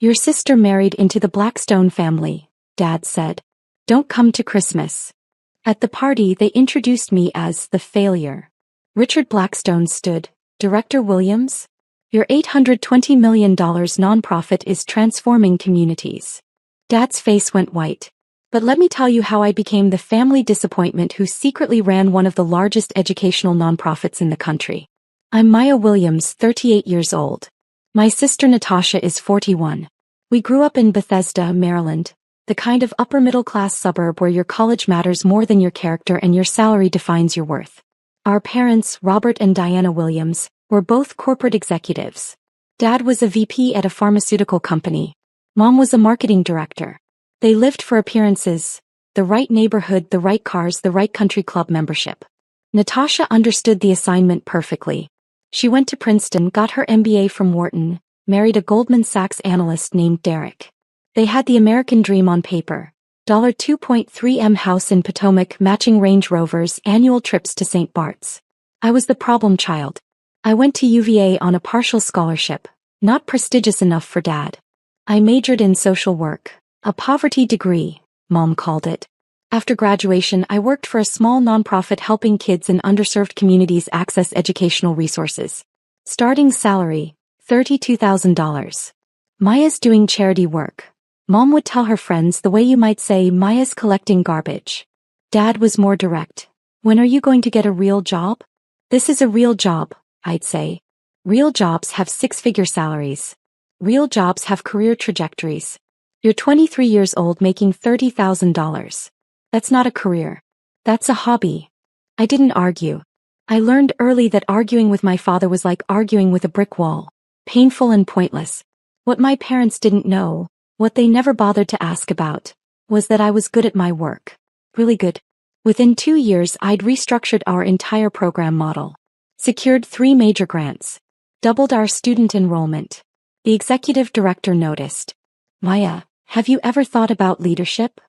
Your sister married into the Blackstone family, Dad said. Don't come to Christmas. At the party they introduced me as the failure. Richard Blackstone stood. Director Williams? Your $820 million nonprofit is transforming communities. Dad's face went white. But let me tell you how I became the family disappointment who secretly ran one of the largest educational nonprofits in the country. I'm Maya Williams, 38 years old. My sister Natasha is 41. We grew up in Bethesda, Maryland, the kind of upper-middle-class suburb where your college matters more than your character and your salary defines your worth. Our parents, Robert and Diana Williams, were both corporate executives. Dad was a VP at a pharmaceutical company. Mom was a marketing director. They lived for appearances, the right neighborhood, the right cars, the right country club membership. Natasha understood the assignment perfectly. She went to Princeton, got her MBA from Wharton, married a Goldman Sachs analyst named Derek. They had the American dream on paper. $2.3 house in Potomac, matching Range Rovers, annual trips to St. Bart's. I was the problem child. I went to UVA on a partial scholarship, not prestigious enough for Dad. I majored in social work. A poverty degree, Mom called it. After graduation, I worked for a small nonprofit helping kids in underserved communities access educational resources. Starting salary, $32,000. Maya's doing charity work. Mom would tell her friends the way you might say Maya's collecting garbage. Dad was more direct. When are you going to get a real job? This is a real job, I'd say. Real jobs have six-figure salaries. Real jobs have career trajectories. You're 23 years old making $30,000. That's not a career. That's a hobby. I didn't argue. I learned early that arguing with my father was like arguing with a brick wall. Painful and pointless. What my parents didn't know, what they never bothered to ask about, was that I was good at my work. Really good. Within 2 years I'd restructured our entire program model. Secured 3 major grants. Doubled our student enrollment. The executive director noticed. Maya, have you ever thought about leadership?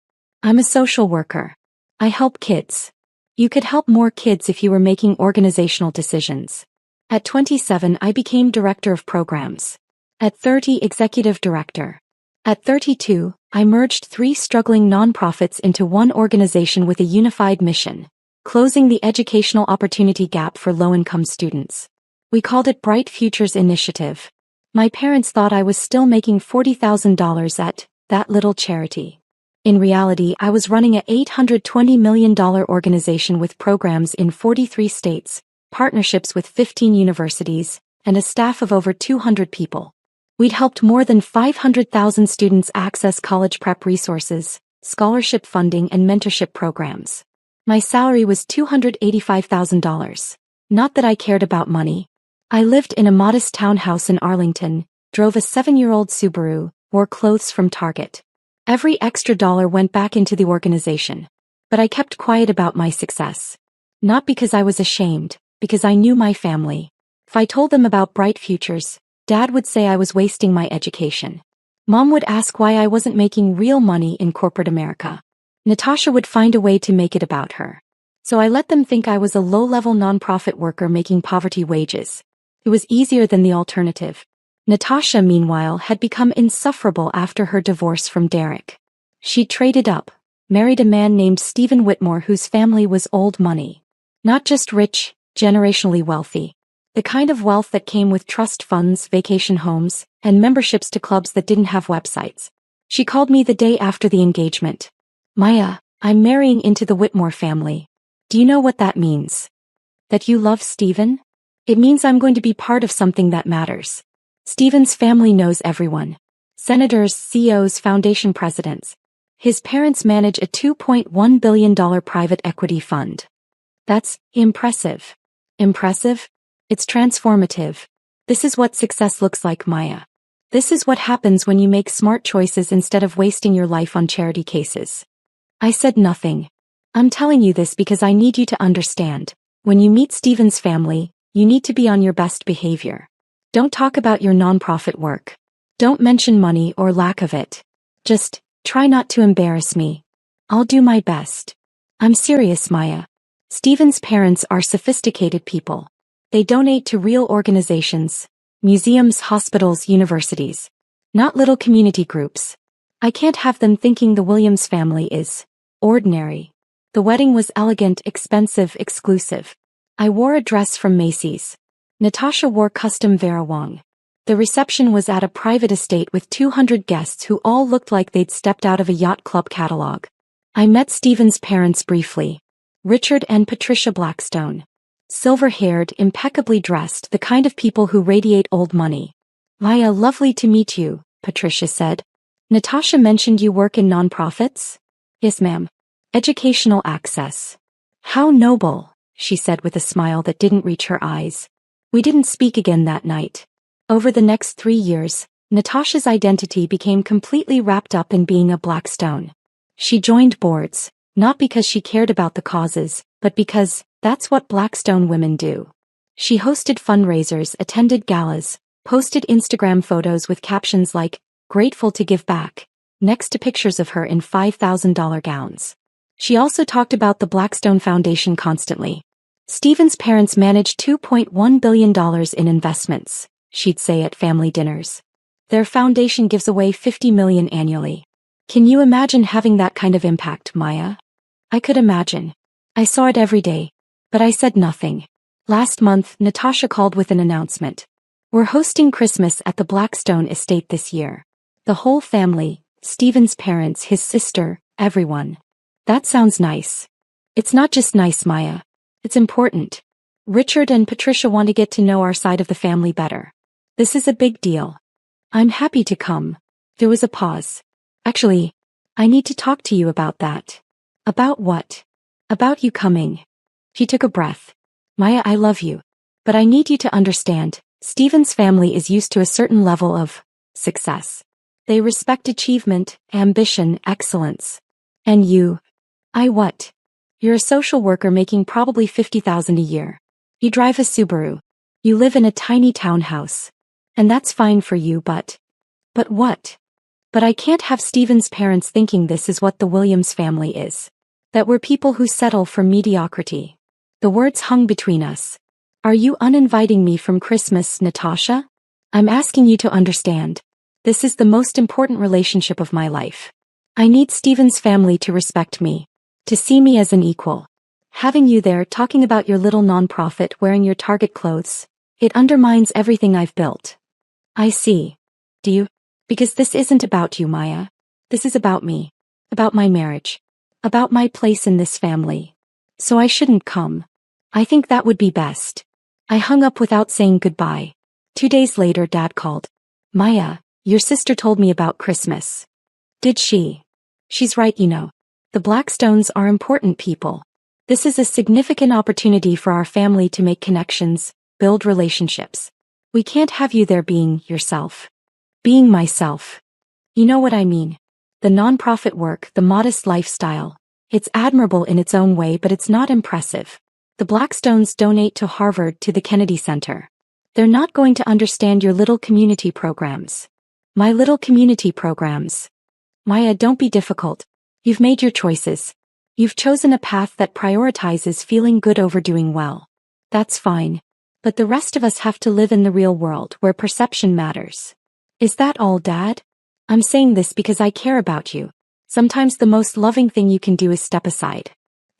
I'm a social worker. I help kids. You could help more kids if you were making organizational decisions. At 27 I became director of programs. At 30 executive director. At 32, I merged 3 struggling nonprofits into one organization with a unified mission, closing the educational opportunity gap for low-income students. We called it Bright Futures Initiative. My parents thought I was still making $40,000 at that little charity. In reality, I was running a $820 million organization with programs in 43 states, partnerships with 15 universities, and a staff of over 200 people. We'd helped more than 500,000 students access college prep resources, scholarship funding, and mentorship programs. My salary was $285,000. Not that I cared about money. I lived in a modest townhouse in Arlington, drove a 7-year-old Subaru, wore clothes from Target. Every extra dollar went back into the organization. But I kept quiet about my success. Not because I was ashamed, because I knew my family. If I told them about Bright Futures, Dad would say I was wasting my education. Mom would ask why I wasn't making real money in corporate America. Natasha would find a way to make it about her. So I let them think I was a low-level nonprofit worker making poverty wages. It was easier than the alternative. Natasha, meanwhile, had become insufferable after her divorce from Derek. She traded up, married a man named Stephen Whitmore whose family was old money. Not just rich, generationally wealthy. The kind of wealth that came with trust funds, vacation homes, and memberships to clubs that didn't have websites. She called me the day after the engagement. Maya, I'm marrying into the Whitmore family. Do you know what that means? That you love Stephen? It means I'm going to be part of something that matters. Stephen's family knows everyone. Senators, CEOs, foundation presidents. His parents manage a $2.1 billion private equity fund. That's impressive. Impressive? It's transformative. This is what success looks like, Maya. This is what happens when you make smart choices instead of wasting your life on charity cases. I said nothing. I'm telling you this because I need you to understand. When you meet Stephen's family, you need to be on your best behavior. Don't talk about your nonprofit work. Don't mention money or lack of it. Just try not to embarrass me. I'll do my best. I'm serious, Maya. Stephen's parents are sophisticated people. They donate to real organizations, museums, hospitals, universities. Not little community groups. I can't have them thinking the Williams family is ordinary. The wedding was elegant, expensive, exclusive. I wore a dress from Macy's. Natasha wore custom Vera Wang. The reception was at a private estate with 200 guests who all looked like they'd stepped out of a yacht club catalog. I met Stephen's parents briefly. Richard and Patricia Blackstone. Silver-haired, impeccably dressed, the kind of people who radiate old money. Maya, lovely to meet you, Patricia said. Natasha mentioned you work in nonprofits? Yes, ma'am. Educational access. How noble, she said with a smile that didn't reach her eyes. We didn't speak again that night. Over the next 3 years, Natasha's identity became completely wrapped up in being a Blackstone. She joined boards, not because she cared about the causes, but because that's what Blackstone women do. She hosted fundraisers, attended galas, posted Instagram photos with captions like, "Grateful to give back," next to pictures of her in $5,000 gowns. She also talked about the Blackstone Foundation constantly. Stephen's parents managed $2.1 billion in investments, she'd say at family dinners. Their foundation gives away $50 million annually. Can you imagine having that kind of impact, Maya? I could imagine. I saw it every day. But I said nothing. Last month, Natasha called with an announcement. We're hosting Christmas at the Blackstone estate this year. The whole family, Stephen's parents, his sister, everyone. That sounds nice. It's not just nice, Maya. It's important. Richard and Patricia want to get to know our side of the family better. This is a big deal. I'm happy to come. There was a pause. Actually, I need to talk to you about that. About what? About you coming. He took a breath. Maya, I love you. But I need you to understand, Stephen's family is used to a certain level of success. They respect achievement, ambition, excellence. And you? What? You're a social worker making probably $50,000 a year. You drive a Subaru. You live in a tiny townhouse. And that's fine for you, but what? But I can't have Stephen's parents thinking this is what the Williams family is. That we're people who settle for mediocrity. The words hung between us. Are you uninviting me from Christmas, Natasha? I'm asking you to understand. This is the most important relationship of my life. I need Stephen's family to respect me. To see me as an equal. Having you there talking about your little nonprofit wearing your Target clothes, it undermines everything I've built. I see. Do you? Because this isn't about you, Maya. This is about me. About my marriage. About my place in this family. So I shouldn't come. I think that would be best. I hung up without saying goodbye. 2 days later, Dad called. Maya, your sister told me about Christmas. Did she? She's right, you know. The Blackstones are important people. This is a significant opportunity for our family to make connections, build relationships. We can't have you there being yourself. Being myself. You know what I mean. The nonprofit work, the modest lifestyle. It's admirable in its own way, but it's not impressive. The Blackstones donate to Harvard, to the Kennedy Center. They're not going to understand your little community programs. My little community programs. Maya, don't be difficult. You've made your choices. You've chosen a path that prioritizes feeling good over doing well. That's fine. But the rest of us have to live in the real world where perception matters. Is that all, Dad? I'm saying this because I care about you. Sometimes the most loving thing you can do is step aside.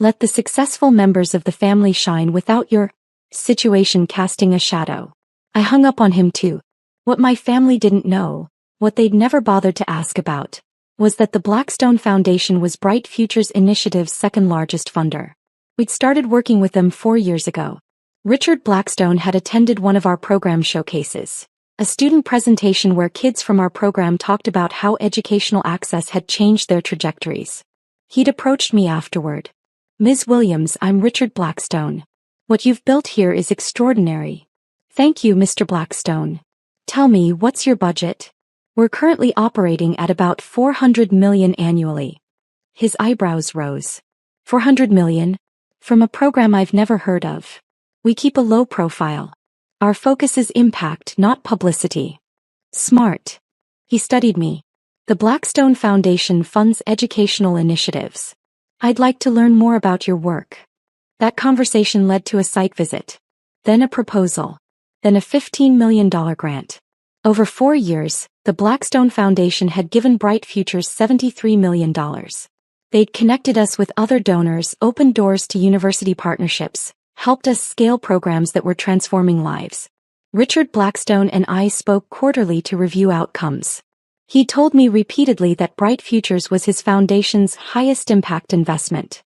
Let the successful members of the family shine without your situation casting a shadow. I hung up on him too. What my family didn't know, what they'd never bothered to ask about, was that the Blackstone Foundation was Bright Futures Initiative's second largest funder. We'd started working with them 4 years ago. Richard Blackstone had attended one of our program showcases, a student presentation where kids from our program talked about how educational access had changed their trajectories. He'd approached me afterward. Ms. Williams, I'm Richard Blackstone. What you've built here is extraordinary. Thank you, Mr. Blackstone. Tell me, what's your budget? We're currently operating at about $400 million annually. His eyebrows rose. $400 million? From a program I've never heard of. We keep a low profile. Our focus is impact, not publicity. Smart. He studied me. The Blackstone Foundation funds educational initiatives. I'd like to learn more about your work. That conversation led to a site visit. Then a proposal. Then a $15 million grant. Over 4 years, The Blackstone Foundation had given Bright Futures $73 million. They'd connected us with other donors, opened doors to university partnerships, helped us scale programs that were transforming lives. Richard Blackstone and I spoke quarterly to review outcomes. He told me repeatedly that Bright Futures was his foundation's highest impact investment.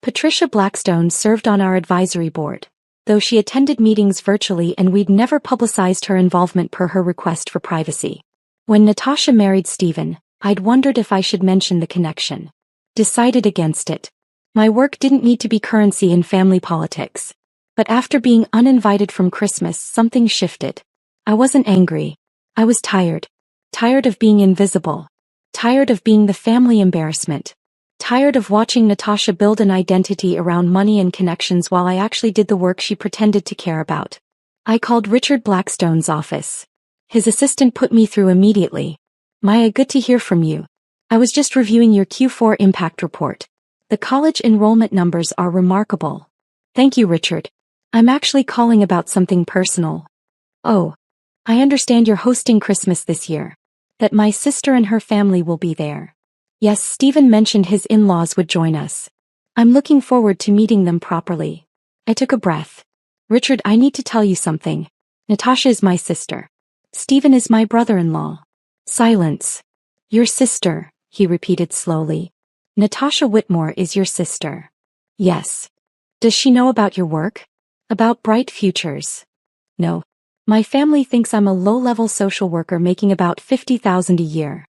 Patricia Blackstone served on our advisory board, though she attended meetings virtually and we'd never publicized her involvement per her request for privacy. When Natasha married Stephen, I'd wondered if I should mention the connection. Decided against it. My work didn't need to be currency in family politics. But after being uninvited from Christmas, something shifted. I wasn't angry. I was tired. Tired of being invisible. Tired of being the family embarrassment. Tired of watching Natasha build an identity around money and connections while I actually did the work she pretended to care about. I called Richard Blackstone's office. His assistant put me through immediately. Maya, good to hear from you. I was just reviewing your Q4 impact report. The college enrollment numbers are remarkable. Thank you, Richard. I'm actually calling about something personal. Oh, I understand you're hosting Christmas this year. That my sister and her family will be there. Yes, Stephen mentioned his in-laws would join us. I'm looking forward to meeting them properly. I took a breath. Richard, I need to tell you something. Natasha is my sister. Stephen is my brother-in-law. Silence. Your sister, he repeated slowly. Natasha Whitmore is your sister. Yes. Does she know about your work? About Bright Futures? No. My family thinks I'm a low-level social worker making about $50,000 a year.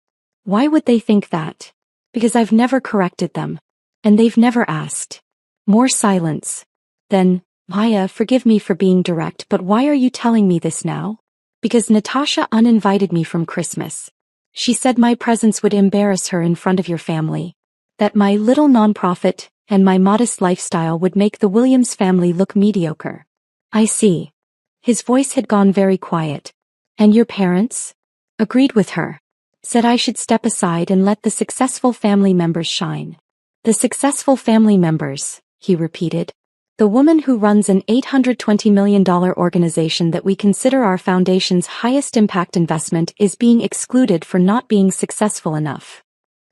Why would they think that? Because I've never corrected them. And they've never asked. More silence. Then, Maya, forgive me for being direct, but why are you telling me this now? Because Natasha uninvited me from Christmas. She said my presence would embarrass her in front of your family. That my little nonprofit and my modest lifestyle would make the Williams family look mediocre. I see. His voice had gone very quiet. And your parents? Agreed with her. Said I should step aside and let the successful family members shine. The successful family members, he repeated. The woman who runs an $820 million organization that we consider our foundation's highest impact investment is being excluded for not being successful enough.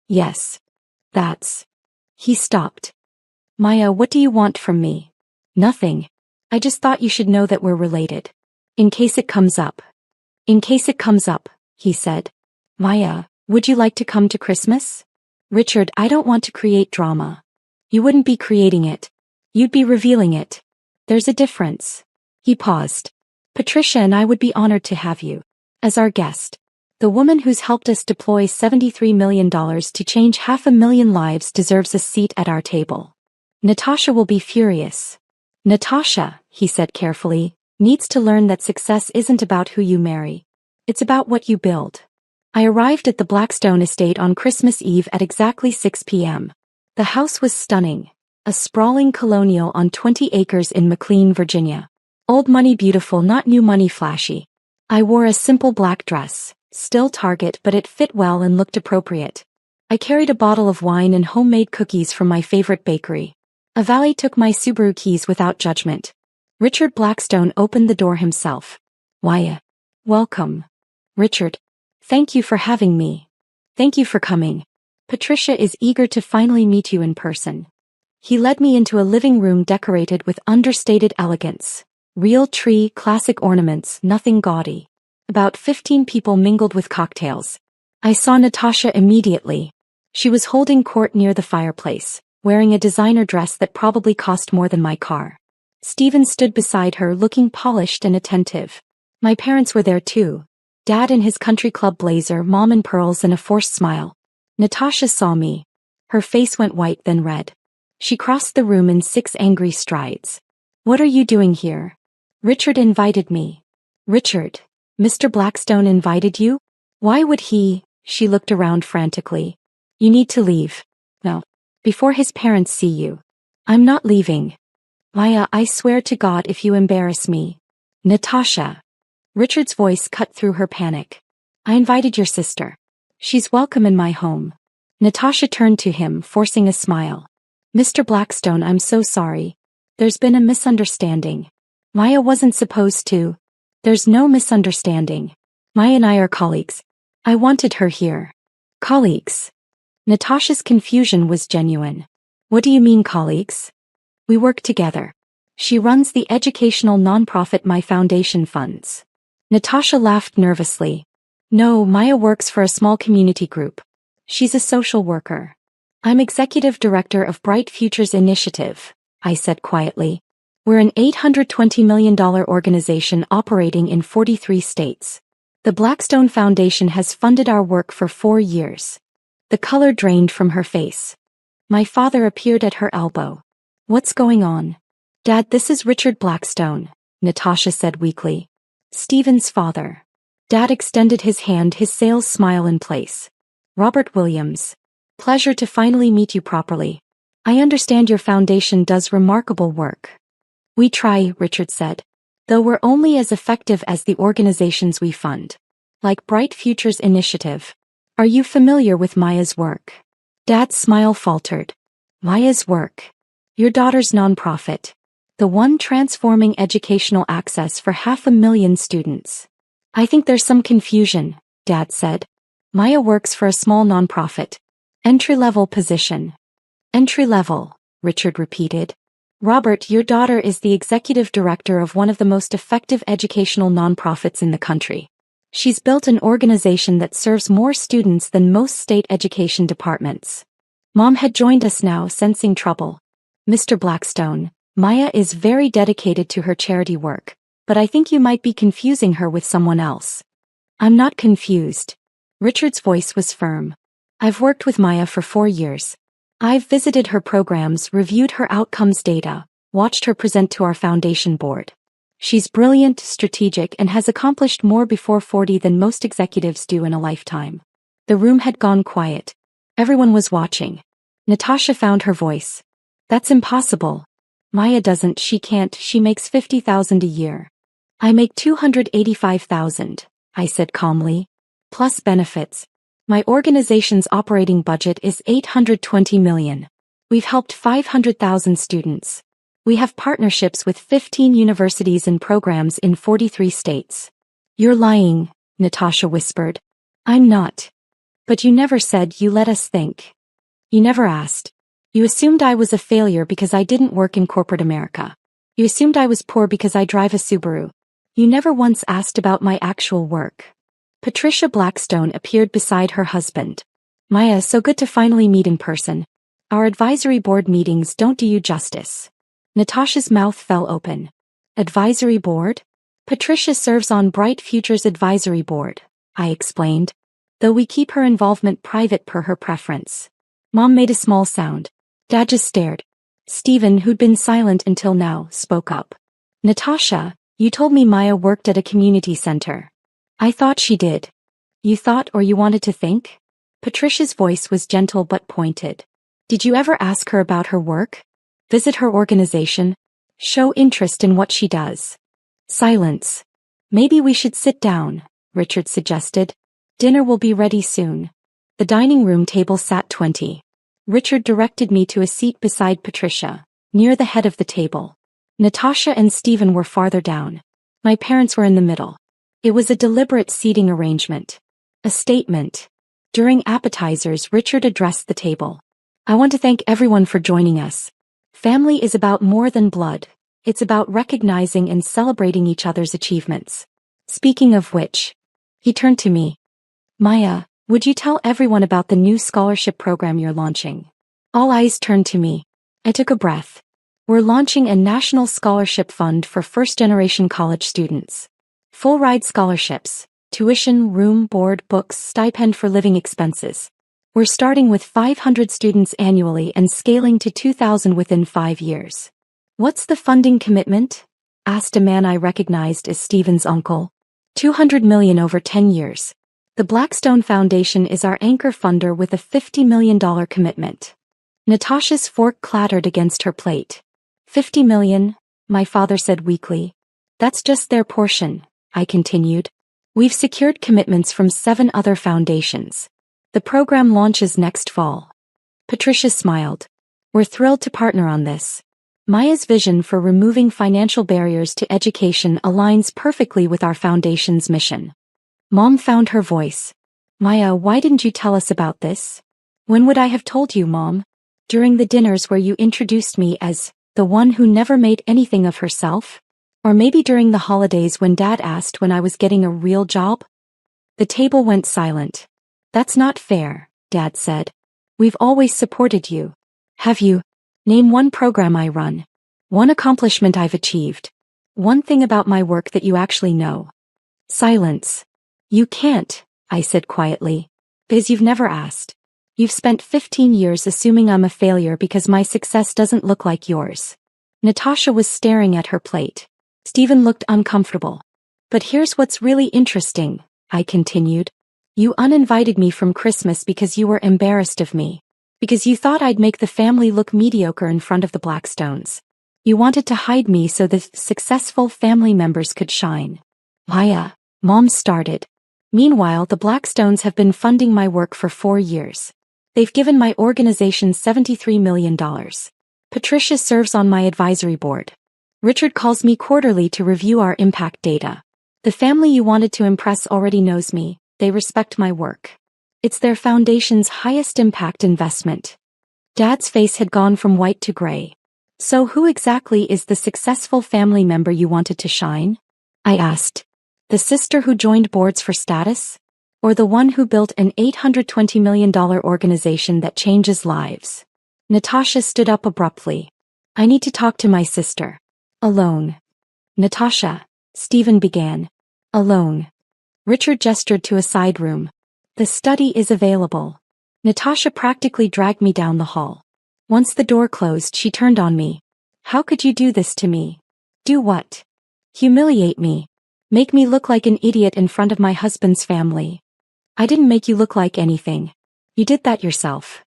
Yes. That's. He stopped. Maya, what do you want from me? Nothing. I just thought you should know that we're related. In case it comes up. In case it comes up, he said. Maya, would you like to come to Christmas? Richard, I don't want to create drama. You wouldn't be creating it. You'd be revealing it. There's a difference. He paused. Patricia and I would be honored to have you as our guest. The woman who's helped us deploy $73 million to change 500,000 lives deserves a seat at our table. Natasha will be furious. Natasha, he said carefully, needs to learn that success isn't about who you marry. It's about what you build. I arrived at the Blackstone estate on Christmas Eve at exactly 6 p.m. The house was stunning. A sprawling colonial on 20 acres in McLean, Virginia. Old money beautiful, not new money flashy. I wore a simple black dress, still Target, but it fit well and looked appropriate. I carried a bottle of wine and homemade cookies from my favorite bakery. A valet took my Subaru keys without judgment. Richard Blackstone opened the door himself. Maya. Welcome. Richard. Thank you for having me. Thank you for coming. Patricia is eager to finally meet you in person. He led me into a living room decorated with understated elegance. Real tree, classic ornaments, nothing gaudy. About 15 people mingled with cocktails. I saw Natasha immediately. She was holding court near the fireplace, wearing a designer dress that probably cost more than my car. Stephen stood beside her looking polished and attentive. My parents were there too. Dad in his country club blazer, Mom in pearls and a forced smile. Natasha saw me. Her face went white then red. She crossed the room in 6 angry strides. What are you doing here? Richard invited me. Richard, Mr. Blackstone invited you? Why would he? She looked around frantically. You need to leave. No. Before his parents see you. I'm not leaving. Maya, I swear to God if you embarrass me. Natasha. Richard's voice cut through her panic. I invited your sister. She's welcome in my home. Natasha turned to him, forcing a smile. Mr. Blackstone, I'm so sorry. There's been a misunderstanding. Maya wasn't supposed to. There's no misunderstanding. Maya and I are colleagues. I wanted her here. Colleagues. Natasha's confusion was genuine. What do you mean, colleagues? We work together. She runs the educational nonprofit My Foundation funds. Natasha laughed nervously. No, Maya works for a small community group. She's a social worker. I'm executive director of Bright Futures Initiative, I said quietly. We're an $820 million organization operating in 43 states. The Blackstone Foundation has funded our work for 4 years. The color drained from her face. My father appeared at her elbow. What's going on? Dad, this is Richard Blackstone, Natasha said weakly. Stephen's father. Dad extended his hand, his sales smile in place. Robert Williams. Pleasure to finally meet you properly. I understand your foundation does remarkable work. We try, Richard said. Though we're only as effective as the organizations we fund. Like Bright Futures Initiative. Are you familiar with Maya's work? Dad's smile faltered. Maya's work. Your daughter's nonprofit. The one transforming educational access for 500,000 students. I think there's some confusion, Dad said. Maya works for a small nonprofit. Entry-level position. Entry-level, Richard repeated. Robert, your daughter is the executive director of one of the most effective educational nonprofits in the country. She's built an organization that serves more students than most state education departments. Mom had joined us now, sensing trouble. Mr. Blackstone, Maya is very dedicated to her charity work, but I think you might be confusing her with someone else. I'm not confused. Richard's voice was firm. I've worked with Maya for 4 years. I've visited her programs, reviewed her outcomes data, watched her present to our foundation board. She's brilliant, strategic, and has accomplished more before 40 than most executives do in a lifetime. The room had gone quiet. Everyone was watching. Natasha found her voice. That's impossible. Maya doesn't, she can't, she makes $50,000 a year. I make $285,000, I said calmly. Plus benefits. My organization's operating budget is $820 million. We've helped 500,000 students. We have partnerships with 15 universities and programs in 43 states. You're lying, Natasha whispered. I'm not. But you never said, you let us think. You never asked. You assumed I was a failure because I didn't work in corporate America. You assumed I was poor because I drive a Subaru. You never once asked about my actual work. Patricia Blackstone appeared beside her husband. Maya, so good to finally meet in person. Our advisory board meetings don't do you justice. Natasha's mouth fell open. Advisory board? Patricia serves on Bright Futures Advisory Board, I explained. Though we keep her involvement private per her preference. Mom made a small sound. Dad just stared. Stephen, who'd been silent until now, spoke up. Natasha, you told me Maya worked at a community center. I thought she did. You thought or you wanted to think? Patricia's voice was gentle but pointed. Did you ever ask her about her work? Visit her organization? Show interest in what she does? Silence. Maybe we should sit down, Richard suggested. Dinner will be ready soon. The dining room table sat 20. Richard directed me to a seat beside Patricia, near the head of the table. Natasha and Stephen were farther down. My parents were in the middle. It was a deliberate seating arrangement. A statement. During appetizers, Richard addressed the table. I want to thank everyone for joining us. Family is about more than blood. It's about recognizing and celebrating each other's achievements. Speaking of which, he turned to me. Maya, would you tell everyone about the new scholarship program you're launching? All eyes turned to me. I took a breath. We're launching a national scholarship fund for first-generation college students. Full-ride scholarships, tuition, room, board, books, stipend for living expenses. We're starting with 500 students annually and scaling to 2,000 within 5 years. What's the funding commitment? Asked a man I recognized as Stephen's uncle. $200 million over 10 years. The Blackstone Foundation is our anchor funder with a $50 million commitment. Natasha's fork clattered against her plate. $50 million, my father said weakly. That's just their portion, I continued. We've secured commitments from 7 other foundations. The program launches next fall. Patricia smiled. We're thrilled to partner on this. Maya's vision for removing financial barriers to education aligns perfectly with our foundation's mission. Mom found her voice. Maya, why didn't you tell us about this? When would I have told you, Mom? During the dinners where you introduced me as the one who never made anything of herself? Or maybe during the holidays when Dad asked when I was getting a real job? The table went silent. That's not fair, Dad said. We've always supported you. Have you? Name one program I run. One accomplishment I've achieved. One thing about my work that you actually know. Silence. You can't, I said quietly. Because you've never asked. You've spent 15 years assuming I'm a failure because my success doesn't look like yours. Natasha was staring at her plate. Stephen looked uncomfortable. But here's what's really interesting, I continued. You uninvited me from Christmas because you were embarrassed of me. Because you thought I'd make the family look mediocre in front of the Blackstones. You wanted to hide me so the successful family members could shine. Maya, Mom started. Meanwhile, the Blackstones have been funding my work for 4 years. They've given my organization $73 million. Patricia serves on my advisory board. Richard calls me quarterly to review our impact data. The family you wanted to impress already knows me. They respect my work. It's their foundation's highest impact investment. Dad's face had gone from white to gray. So who exactly is the successful family member you wanted to shine? I asked. The sister who joined boards for status? Or the one who built an $820 million organization that changes lives? Natasha stood up abruptly. I need to talk to my sister. Alone. Natasha, Stephen began. Alone. Richard gestured to a side room. The study is available. Natasha practically dragged me down the hall. Once the door closed, she turned on me. How could you do this to me? Do what? Humiliate me. Make me look like an idiot in front of my husband's family. I didn't make you look like anything. You did that yourself.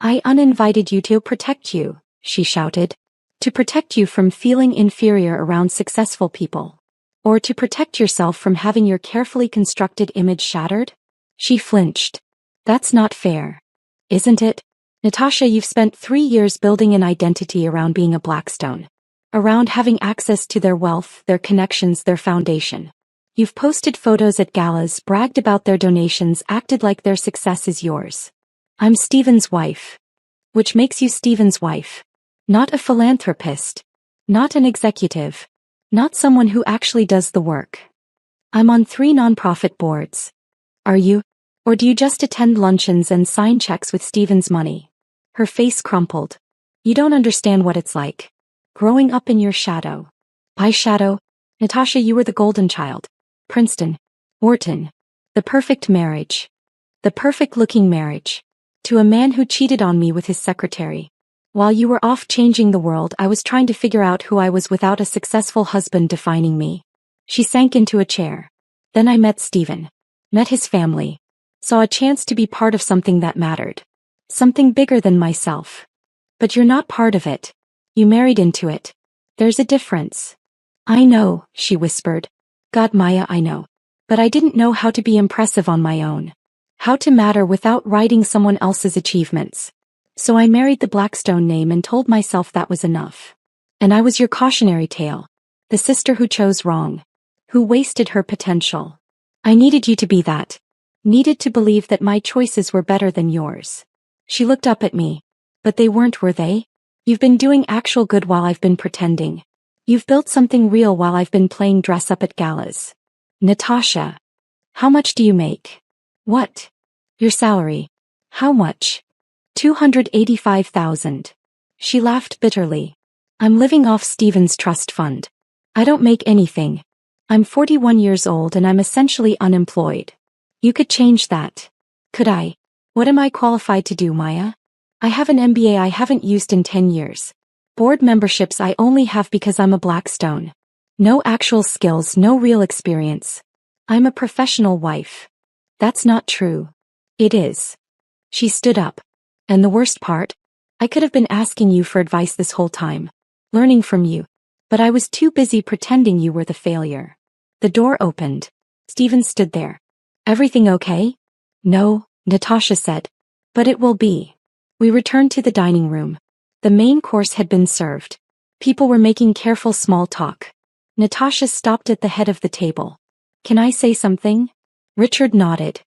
I uninvited you to protect you, she shouted. To protect you from feeling inferior around successful people. Or to protect yourself from having your carefully constructed image shattered? She flinched. That's not fair. Isn't it? Natasha, you've spent 3 years building an identity around being a Blackstone. Around having access to their wealth, their connections, their foundation. You've posted photos at galas, bragged about their donations, acted like their success is yours. I'm Stephen's wife. Which makes you Stephen's wife. Not a philanthropist. Not an executive. Not someone who actually does the work. I'm on 3 nonprofit boards. Are you? Or do you just attend luncheons and sign checks with Stephen's money? Her face crumpled. You don't understand what it's like. Growing up in your shadow. My shadow? Natasha, you were the golden child. Princeton. Wharton. The perfect marriage. The perfect-looking marriage. To a man who cheated on me with his secretary. While you were off changing the world, I was trying to figure out who I was without a successful husband defining me. She sank into a chair. Then I met Stephen. Met his family. Saw a chance to be part of something that mattered. Something bigger than myself. But you're not part of it. You married into it. There's a difference. I know, she whispered. God, Maya, I know. But I didn't know how to be impressive on my own. How to matter without writing someone else's achievements. So I married the Blackstone name and told myself that was enough. And I was your cautionary tale. The sister who chose wrong. Who wasted her potential. I needed you to be that. Needed to believe that my choices were better than yours. She looked up at me. But they weren't, were they? You've been doing actual good while I've been pretending. You've built something real while I've been playing dress up at galas. Natasha. How much do you make? What? Your salary. How much? $285,000. She laughed bitterly. I'm living off Stephen's trust fund. I don't make anything. I'm 41 years old and I'm essentially unemployed. You could change that. Could I? What am I qualified to do, Maya? I have an MBA I haven't used in 10 years. Board memberships I only have because I'm a Blackstone. No actual skills, no real experience. I'm a professional wife. That's not true. It is. She stood up. And the worst part? I could have been asking you for advice this whole time. Learning from you. But I was too busy pretending you were the failure. The door opened. Stephen stood there. Everything okay? No, Natasha said. But it will be. We returned to the dining room. The main course had been served. People were making careful small talk. Natasha stopped at the head of the table. Can I say something? Richard nodded.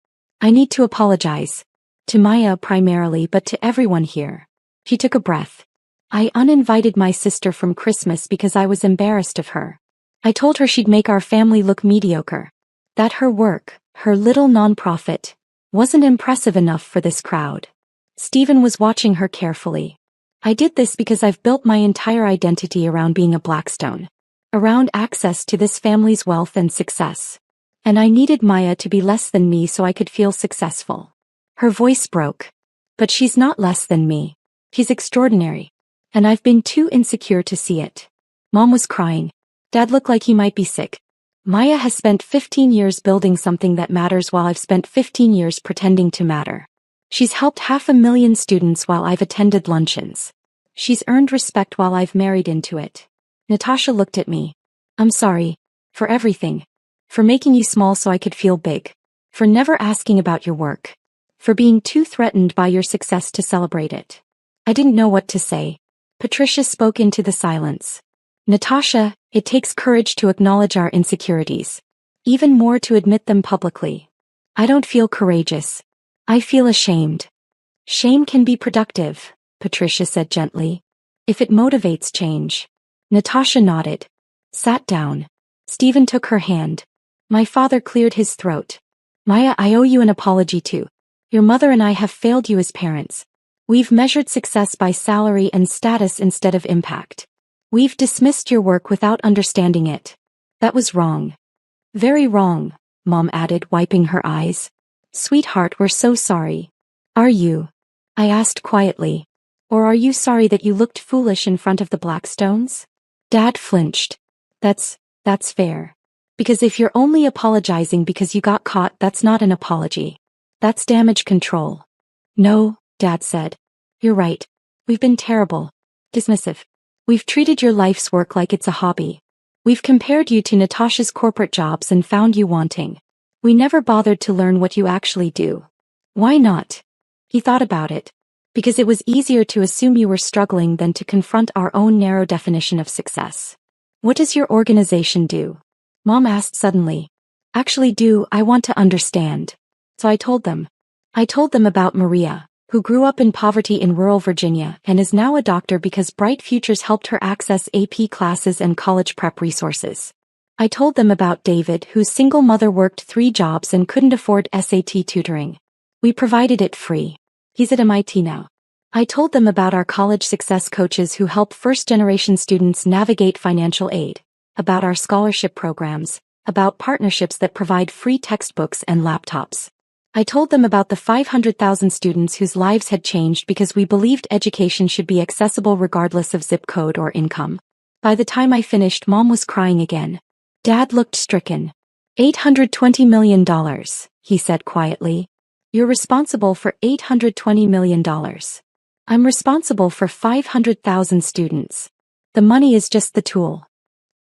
I need to apologize. To Maya primarily, but to everyone here. She took a breath. I uninvited my sister from Christmas because I was embarrassed of her. I told her she'd make our family look mediocre. That her work, her little nonprofit, wasn't impressive enough for this crowd. Stephen was watching her carefully. I did this because I've built my entire identity around being a Blackstone. Around access to this family's wealth and success. And I needed Maya to be less than me so I could feel successful. Her voice broke. But she's not less than me. She's extraordinary. And I've been too insecure to see it. Mom was crying. Dad looked like he might be sick. Maya has spent 15 years building something that matters while I've spent 15 years pretending to matter. She's helped 500,000 students while I've attended luncheons. She's earned respect while I've married into it. Natasha looked at me. I'm sorry. For everything. For making you small so I could feel big. For never asking about your work. For being too threatened by your success to celebrate it. I didn't know what to say. Patricia spoke into the silence. Natasha, it takes courage to acknowledge our insecurities. Even more to admit them publicly. I don't feel courageous. I feel ashamed. Shame can be productive, Patricia said gently. If it motivates change. Natasha nodded. Sat down. Stephen took her hand. My father cleared his throat. Maya, I owe you an apology too. Your mother and I have failed you as parents. We've measured success by salary and status instead of impact. We've dismissed your work without understanding it. That was wrong. Very wrong, Mom added, wiping her eyes. Sweetheart, we're so sorry. Are you? I asked quietly. Or are you sorry that you looked foolish in front of the Blackstones? Dad flinched. That's fair. Because if you're only apologizing because you got caught, that's not an apology. That's damage control. No, Dad said. You're right. We've been terrible. Dismissive. We've treated your life's work like it's a hobby. We've compared you to Natasha's corporate jobs and found you wanting. We never bothered to learn what you actually do. Why not? He thought about it. Because it was easier to assume you were struggling than to confront our own narrow definition of success. What does your organization do? Mom asked suddenly. Actually I want to understand. So I told them. I told them about Maria, who grew up in poverty in rural Virginia and is now a doctor because Bright Futures helped her access AP classes and college prep resources. I told them about David, whose single mother worked 3 jobs and couldn't afford SAT tutoring. We provided it free. He's at MIT now. I told them about our college success coaches who help first-generation students navigate financial aid, about our scholarship programs, about partnerships that provide free textbooks and laptops. I told them about the 500,000 students whose lives had changed because we believed education should be accessible regardless of zip code or income. By the time I finished, Mom was crying again. Dad looked stricken. $820 million, he said quietly. You're responsible for $820 million. I'm responsible for 500,000 students. The money is just the tool.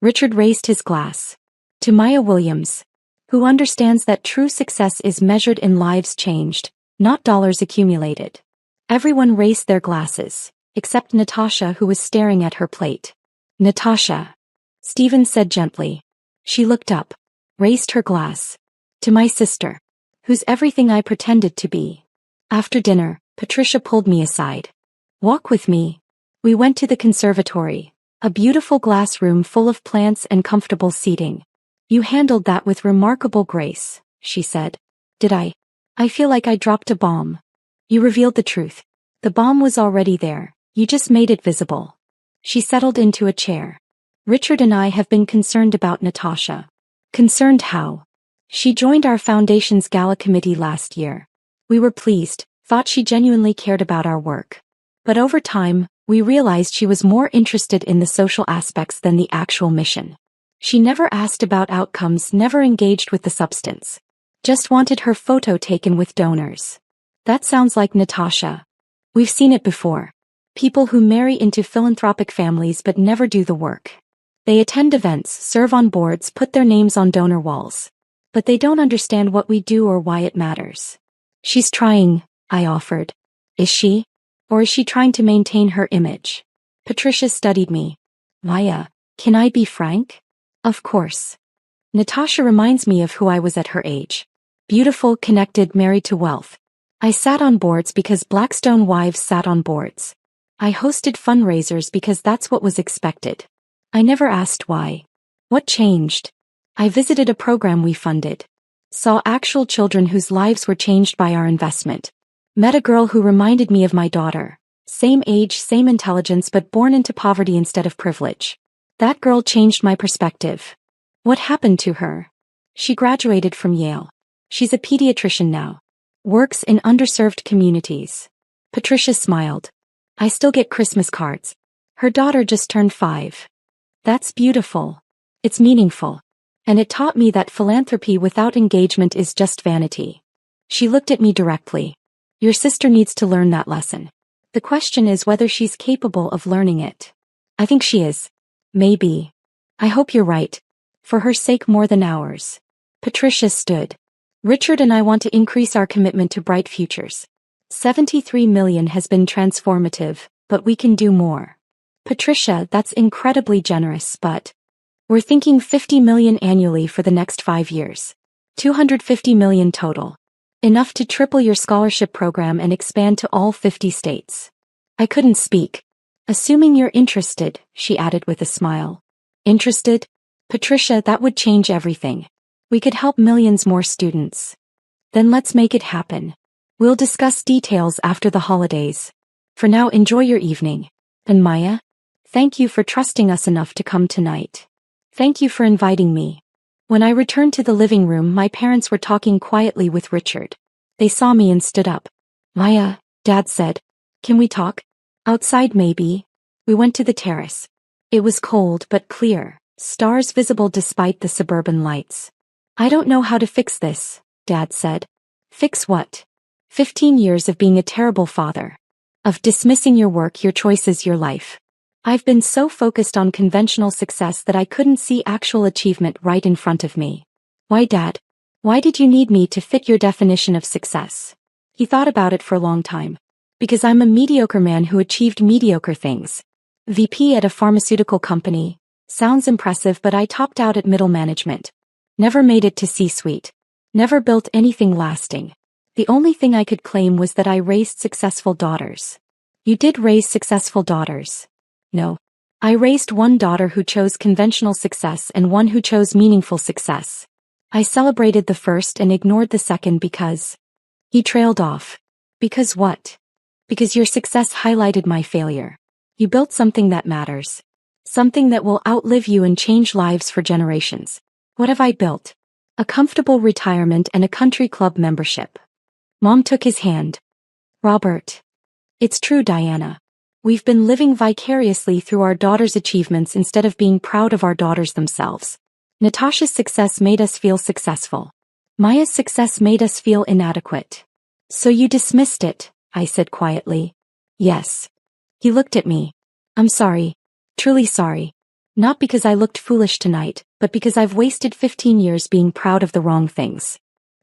Richard raised his glass. To Maya Williams, who understands that true success is measured in lives changed, not dollars accumulated. Everyone raised their glasses, except Natasha, who was staring at her plate. Natasha, Stephen said gently. She looked up, raised her glass. To my sister, who's everything I pretended to be. After dinner, Patricia pulled me aside. Walk with me. We went to the conservatory, a beautiful glass room full of plants and comfortable seating. You handled that with remarkable grace, she said. Did I? I feel like I dropped a bomb. You revealed the truth. The bomb was already there, you just made it visible. She settled into a chair. Richard and I have been concerned about Natasha. Concerned how? She joined our foundation's gala committee last year. We were pleased, thought she genuinely cared about our work. But over time, we realized she was more interested in the social aspects than the actual mission. She never asked about outcomes, never engaged with the substance. Just wanted her photo taken with donors. That sounds like Natasha. We've seen it before. People who marry into philanthropic families but never do the work. They attend events, serve on boards, put their names on donor walls. But they don't understand what we do or why it matters. She's trying, I offered. Is she? Or is she trying to maintain her image? Patricia studied me. Maya, can I be frank? Of course. Natasha reminds me of who I was at her age. Beautiful, connected, married to wealth. I sat on boards because Blackstone wives sat on boards. I hosted fundraisers because that's what was expected. I never asked why. What changed? I visited a program we funded. Saw actual children whose lives were changed by our investment. Met a girl who reminded me of my daughter. Same age, same intelligence, but born into poverty instead of privilege. That girl changed my perspective. What happened to her? She graduated from Yale. She's a pediatrician now. Works in underserved communities. Patricia smiled. I still get Christmas cards. Her daughter just turned 5. That's beautiful. It's meaningful. And it taught me that philanthropy without engagement is just vanity. She looked at me directly. Your sister needs to learn that lesson. The question is whether she's capable of learning it. I think she is. Maybe. I hope you're right. For her sake more than ours. Patricia stood. Richard and I want to increase our commitment to bright futures. 73 million has been transformative, but we can do more. Patricia, that's incredibly generous, but we're thinking 50 million annually for the next 5 years. 250 million total. Enough to triple your scholarship program and expand to all 50 states. I couldn't speak. Assuming you're interested, she added with a smile. Interested? Patricia, that would change everything. We could help millions more students. Then let's make it happen. We'll discuss details after the holidays. For now, enjoy your evening. And Maya? Thank you for trusting us enough to come tonight. Thank you for inviting me. When I returned to the living room, my parents were talking quietly with Richard. They saw me and stood up. Maya, Dad said. Can we talk? Outside maybe. We went to the terrace. It was cold but clear, stars visible despite the suburban lights. I don't know how to fix this, Dad said. Fix what? 15 years of being a terrible father. Of dismissing your work, your choices, your life. I've been so focused on conventional success that I couldn't see actual achievement right in front of me. Why, Dad? Why did you need me to fit your definition of success? He thought about it for a long time. Because I'm a mediocre man who achieved mediocre things. VP at a pharmaceutical company. Sounds impressive, but I topped out at middle management. Never made it to C-suite. Never built anything lasting. The only thing I could claim was that I raised successful daughters. You did raise successful daughters. No. I raised one daughter who chose conventional success and one who chose meaningful success. I celebrated the first and ignored the second because... He trailed off. Because what? Because your success highlighted my failure. You built something that matters. Something that will outlive you and change lives for generations. What have I built? A comfortable retirement and a country club membership. Mom took his hand. Robert. It's true, Diana. We've been living vicariously through our daughters' achievements instead of being proud of our daughters themselves. Natasha's success made us feel successful. Maya's success made us feel inadequate. So you dismissed it, I said quietly. Yes. He looked at me. I'm sorry. Truly sorry. Not because I looked foolish tonight, but because I've wasted 15 years being proud of the wrong things.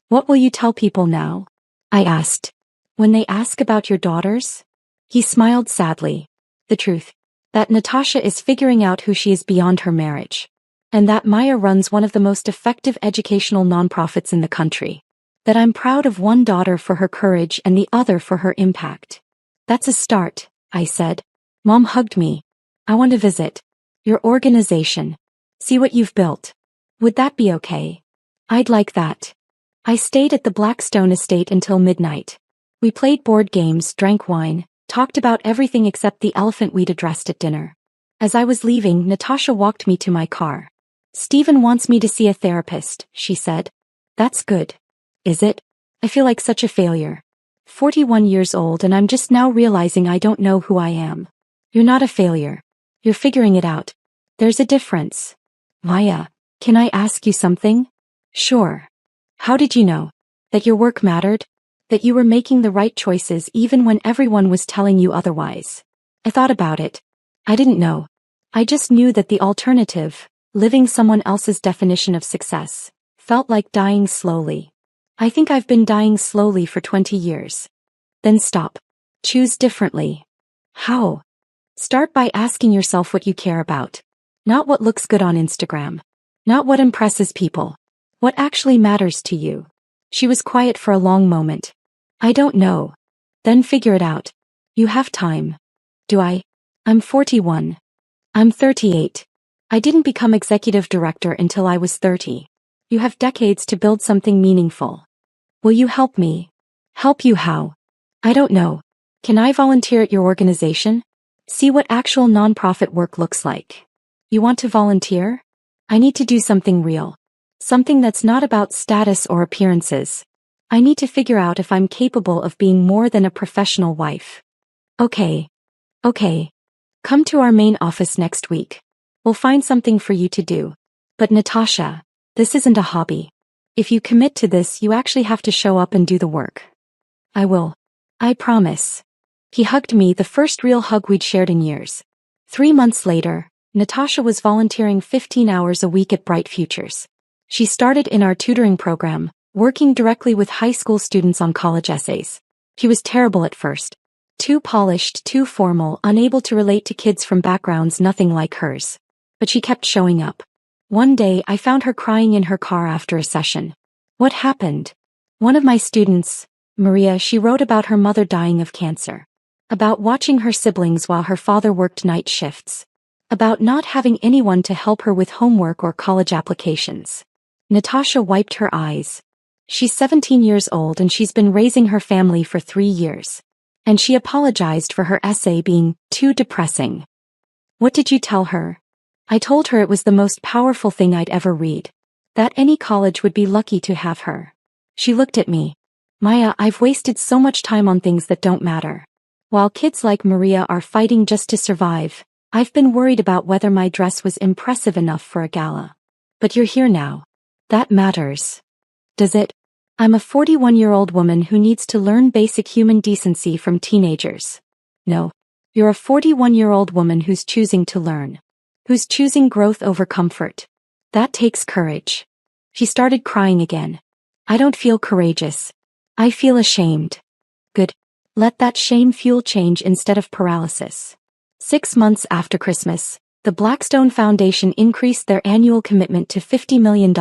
What will you tell people now? I asked. When they ask about your daughters? He smiled sadly. The truth. That Natasha is figuring out who she is beyond her marriage. And that Maya runs one of the most effective educational nonprofits in the country. That I'm proud of one daughter for her courage and the other for her impact. That's a start, I said. Mom hugged me. I want to visit your organization. See what you've built. Would that be okay? I'd like that. I stayed at the Blackstone estate until midnight. We played board games, drank wine, talked about everything except the elephant we'd addressed at dinner. As I was leaving, Natasha walked me to my car. Stephen wants me to see a therapist, she said. That's good. Is it? I feel like such a failure. 41 years old and I'm just now realizing I don't know who I am. You're not a failure. You're figuring it out. There's a difference. Maya, can I ask you something? Sure. How did you know? That your work mattered? That you were making the right choices even when everyone was telling you otherwise? I thought about it. I didn't know. I just knew that the alternative, living someone else's definition of success, felt like dying slowly. I think I've been dying slowly for 20 years. Then stop. Choose differently. How? Start by asking yourself what you care about. Not what looks good on Instagram. Not what impresses people. What actually matters to you. She was quiet for a long moment. I don't know. Then figure it out. You have time. Do I? I'm 41. I'm 38. I didn't become executive director until I was 30. You have decades to build something meaningful. Will you help me? Help you how? I don't know. Can I volunteer at your organization? See what actual nonprofit work looks like. You want to volunteer? I need to do something real. Something that's not about status or appearances. I need to figure out if I'm capable of being more than a professional wife. Okay. Okay. Come to our main office next week. We'll find something for you to do. But Natasha, this isn't a hobby. If you commit to this, you actually have to show up and do the work. I will. I promise. He hugged me, the first real hug we'd shared in years. 3 months later, Natasha was volunteering 15 hours a week at Bright Futures. She started in our tutoring program, working directly with high school students on college essays. She was terrible at first. Too polished, too formal, unable to relate to kids from backgrounds nothing like hers. But she kept showing up. One day I found her crying in her car after a session. What happened? One of my students, Maria, she wrote about her mother dying of cancer. About watching her siblings while her father worked night shifts. About not having anyone to help her with homework or college applications. Natasha wiped her eyes. She's 17 years old and she's been raising her family for 3 years. And she apologized for her essay being too depressing. What did you tell her? I told her it was the most powerful thing I'd ever read. That any college would be lucky to have her. She looked at me. Maya, I've wasted so much time on things that don't matter. While kids like Maria are fighting just to survive, I've been worried about whether my dress was impressive enough for a gala. But you're here now. That matters. Does it? I'm a 41-year-old woman who needs to learn basic human decency from teenagers. No. You're a 41-year-old woman who's choosing to learn. Who's choosing growth over comfort. That takes courage. She started crying again. I don't feel courageous. I feel ashamed. Good. Let that shame fuel change instead of paralysis. 6 months after Christmas, the Blackstone Foundation increased their annual commitment to $50 million,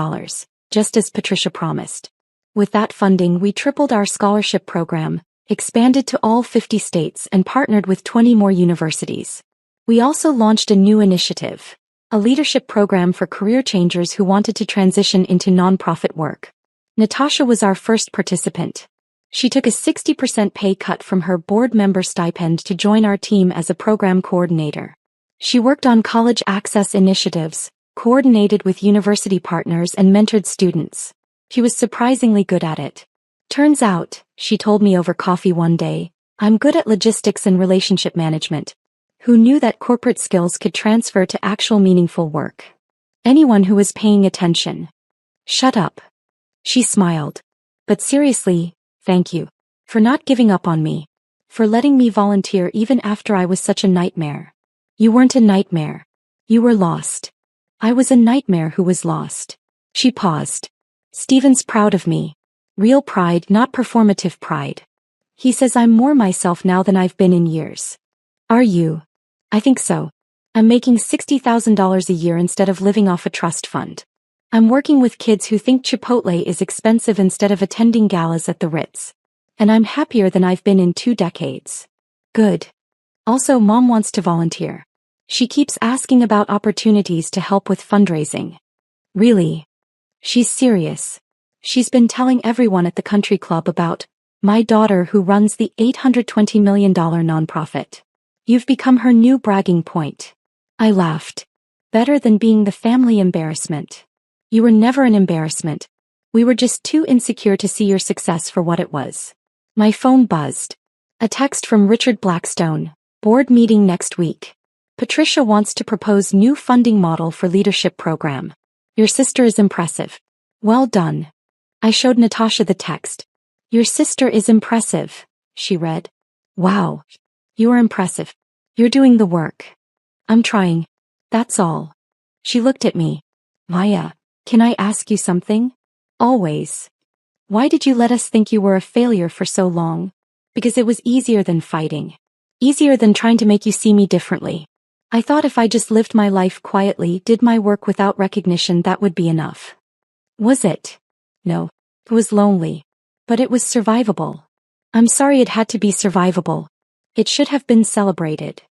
just as Patricia promised. With that funding, we tripled our scholarship program, expanded to all 50 states, and partnered with 20 more universities. We also launched a new initiative, a leadership program for career changers who wanted to transition into nonprofit work. Natasha was our first participant. She took a 60% pay cut from her board member stipend to join our team as a program coordinator. She worked on college access initiatives, coordinated with university partners, and mentored students. She was surprisingly good at it. Turns out, she told me over coffee one day, I'm good at logistics and relationship management. Who knew that corporate skills could transfer to actual meaningful work? Anyone who was paying attention. Shut up. She smiled. But seriously, thank you. For not giving up on me. For letting me volunteer even after I was such a nightmare. You weren't a nightmare. You were lost. I was a nightmare who was lost. She paused. Steven's proud of me. Real pride, not performative pride. He says I'm more myself now than I've been in years. Are you? I think so. I'm making $60,000 a year instead of living off a trust fund. I'm working with kids who think Chipotle is expensive instead of attending galas at the Ritz. And I'm happier than I've been in 2 decades. Good. Also, Mom wants to volunteer. She keeps asking about opportunities to help with fundraising. Really? She's serious. She's been telling everyone at the country club about my daughter who runs the $820 million nonprofit. You've become her new bragging point. I laughed. Better than being the family embarrassment. You were never an embarrassment. We were just too insecure to see your success for what it was. My phone buzzed. A text from Richard Blackstone. Board meeting next week. Patricia wants to propose new funding model for leadership program. Your sister is impressive. Well done. I showed Natasha the text. Your sister is impressive, she read. Wow. You are impressive. You're doing the work. I'm trying. That's all. She looked at me. Maya, can I ask you something? Always. Why did you let us think you were a failure for so long? Because it was easier than fighting. Easier than trying to make you see me differently. I thought if I just lived my life quietly, did my work without recognition, that would be enough. Was it? No. It was lonely. But it was survivable. I'm sorry it had to be survivable. It should have been celebrated.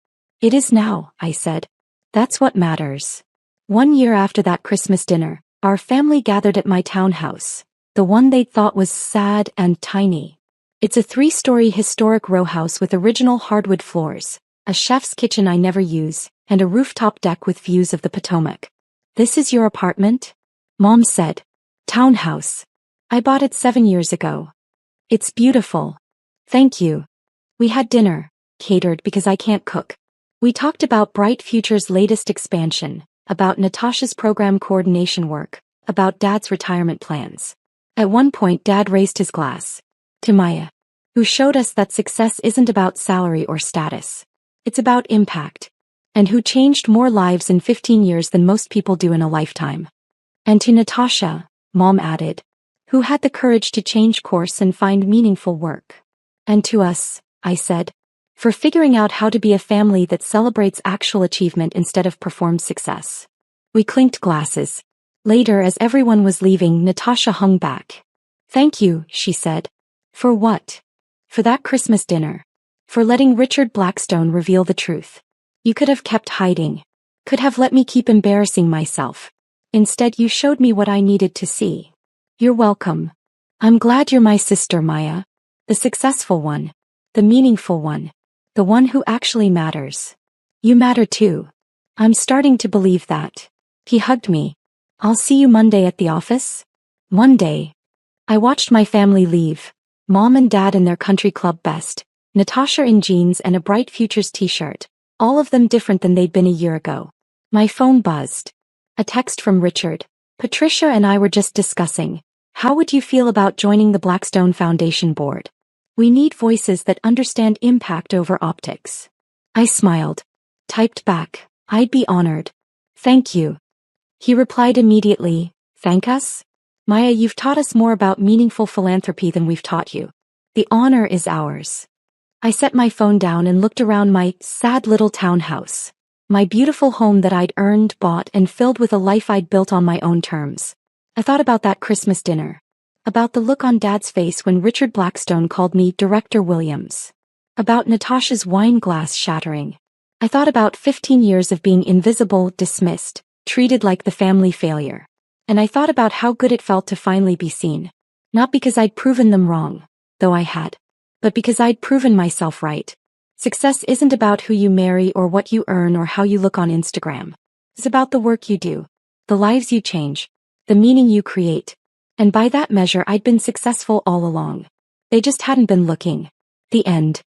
It is now, I said. That's what matters. 1 year after that Christmas dinner, our family gathered at my townhouse, the one they thought was sad and tiny. It's a 3-story historic row house with original hardwood floors, a chef's kitchen I never use, and a rooftop deck with views of the Potomac. This is your apartment? Mom said. Townhouse. I bought it 7 years ago. It's beautiful. Thank you. We had dinner, catered because I can't cook. We talked about Bright Future's latest expansion, about Natasha's program coordination work, about Dad's retirement plans. At one point Dad raised his glass to Maya, who showed us that success isn't about salary or status. It's about impact. And who changed more lives in 15 years than most people do in a lifetime. And to Natasha, Mom added, who had the courage to change course and find meaningful work. And to us, I said, for figuring out how to be a family that celebrates actual achievement instead of performed success. We clinked glasses. Later, as everyone was leaving, Natasha hung back. Thank you, she said. For what? For that Christmas dinner. For letting Richard Blackstone reveal the truth. You could have kept hiding. Could have let me keep embarrassing myself. Instead, you showed me what I needed to see. You're welcome. I'm glad you're my sister, Maya. The successful one. The meaningful one. The one who actually matters. You matter too. I'm starting to believe that. He hugged me. I'll see you Monday at the office? Monday. I watched my family leave. Mom and Dad in their country club best. Natasha in jeans and a Bright Futures t-shirt. All of them different than they'd been a year ago. My phone buzzed. A text from Richard. Patricia and I were just discussing. How would you feel about joining the Blackstone Foundation board? We need voices that understand impact over optics. I smiled. Typed back, I'd be honored. Thank you. He replied immediately, thank us? Maya, you've taught us more about meaningful philanthropy than we've taught you. The honor is ours. I set my phone down and looked around my sad little townhouse. My beautiful home that I'd earned, bought, and filled with a life I'd built on my own terms. I thought about that Christmas dinner. About the look on Dad's face when Richard Blackstone called me Director Williams. About Natasha's wine glass shattering. I thought about 15 years of being invisible, dismissed, treated like the family failure. And I thought about how good it felt to finally be seen. Not because I'd proven them wrong, though I had. But because I'd proven myself right. Success isn't about who you marry or what you earn or how you look on Instagram. It's about the work you do, the lives you change, the meaning you create. And by that measure I'd been successful all along. They just hadn't been looking. The end.